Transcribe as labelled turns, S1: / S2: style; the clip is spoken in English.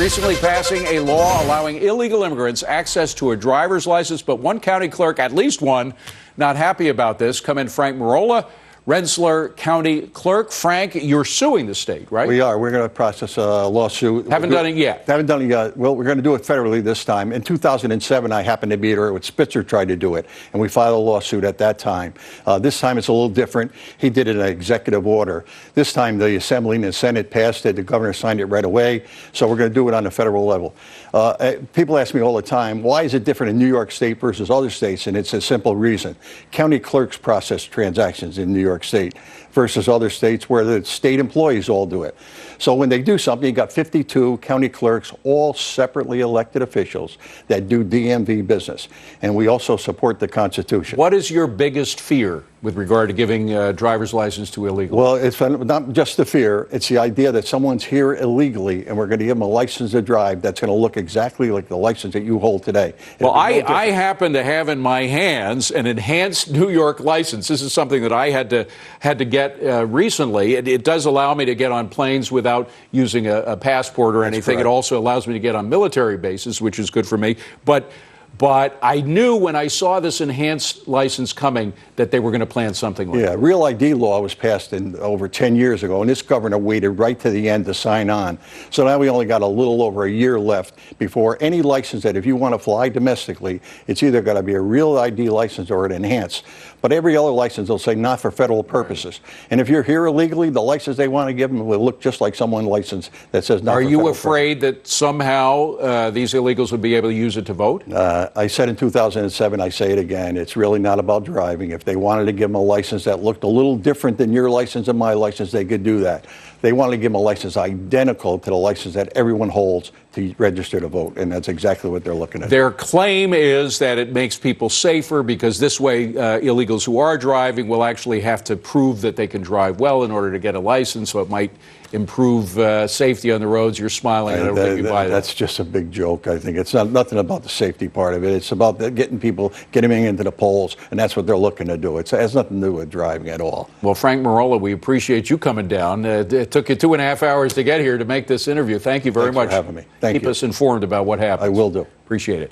S1: recently passing a law allowing illegal immigrants access to a driver's license, but one county clerk, at least one, not happy about this. Come in, Frank Marola, Rensselaer County Clerk. Frank, you're suing the state, right?
S2: We are. We're going to process a lawsuit.
S1: Haven't done it yet.
S2: Haven't done it yet. Well, we're going to do it federally this time. In 2007, I happened to be there when Spitzer tried to do it, and we filed a lawsuit at that time. This time it's a little different. He did it in an executive order. This time the Assembly and the Senate passed it. The governor signed it right away. So we're going to do it on the federal level. People ask me all the time, why is it different in New York State versus other states? And it's a simple reason. County clerks process transactions in New York State versus other states where the state employees all do it. So when they do something, you got 52 county clerks, all separately elected officials that do DMV business. And we also support the Constitution.
S1: What is your biggest fear with regard to giving driver's license to illegals?
S2: Well, it's not just the fear. It's the idea that someone's here illegally and we're going to give them a license to drive that's going to look exactly like the license that you hold today.
S1: Well, I happen to have in my hands an enhanced New York license. This is something that I had to get recently. It does allow me to get on planes without using a passport or anything. It also allows me to get on military bases, which is good for me. But I knew when I saw this enhanced license coming that they were going to plan something like that.
S2: Yeah, Real ID law was passed over 10 years ago, and this governor waited right to the end to sign on. So now we only got a little over a year left before any license that if you want to fly domestically, it's either got to be a Real ID license or an enhanced. But every other license will say not for federal purposes. And if you're here illegally, the license they want to give them will look just like someone licensed that says not for federal purposes.
S1: Are you afraid that somehow these illegals would be able to use it to vote?
S2: I said in 2007, I say it again, it's really not about driving. If they wanted to give them a license that looked a little different than your license and my license, they could do that. They wanted to give them a license identical to the license that everyone holds to register to vote, and that's exactly what they're looking at.
S1: Their claim is that it makes people safer because this way illegals who are driving will actually have to prove that they can drive well in order to get a license, so it might improve safety on the roads. You're smiling. I don't think you buy that.
S2: That's just a big joke, I think. It's nothing about the safety part of it. It's about getting them into the polls, and that's what they're looking to do. It has nothing to do with driving at all.
S1: Well, Frank Marola, we appreciate you coming down. It took you 2.5 hours to get here to make this interview. Thank you very much
S2: for having me. Thank you.
S1: Keep us informed about what happens.
S2: I will do.
S1: Appreciate it.